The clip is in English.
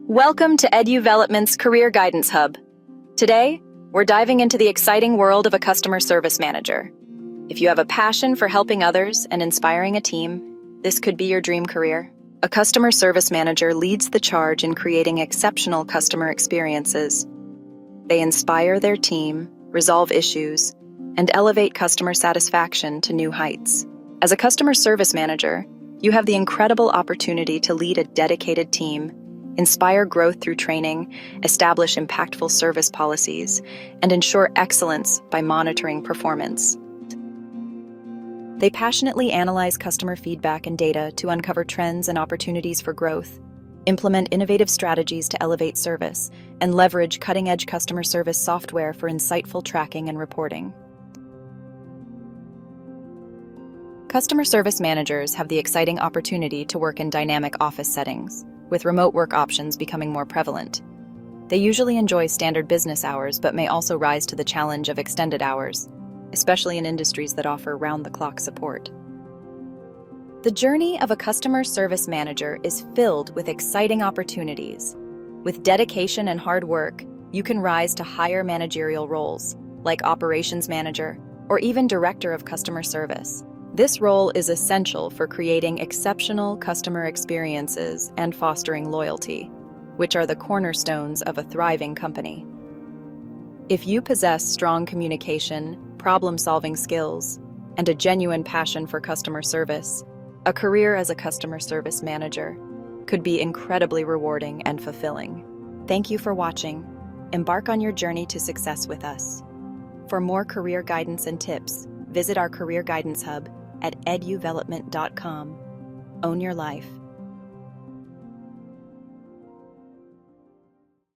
Welcome to EDUvelopment's Career Guidance Hub. Today, we're diving into the exciting world of a customer service manager. If you have a passion for helping others and inspiring a team, this could be your dream career. A customer service manager leads the charge in creating exceptional customer experiences. They inspire their team, resolve issues, and elevate customer satisfaction to new heights. As a customer service manager, you have the incredible opportunity to lead a dedicated team, inspire growth through training, establish impactful service policies, and ensure excellence by monitoring performance. They passionately analyze customer feedback and data to uncover trends and opportunities for growth, implement innovative strategies to elevate service, and leverage cutting-edge customer service software for insightful tracking and reporting. Customer service managers have the exciting opportunity to work in dynamic office settings, with remote work options becoming more prevalent. They usually enjoy standard business hours but may also rise to the challenge of extended hours, especially in industries that offer round-the-clock support. The journey of a customer service manager is filled with exciting opportunities. With dedication and hard work, you can rise to higher managerial roles, like operations manager or even director of customer service. This role is essential for creating exceptional customer experiences and fostering loyalty, which are the cornerstones of a thriving company. If you possess strong communication, problem-solving skills, and a genuine passion for customer service, a career as a customer service manager could be incredibly rewarding and fulfilling. Thank you for watching. Embark on your journey to success with us. For more career guidance and tips, visit our Career Guidance Hub at eduvelopment.com. Own your life.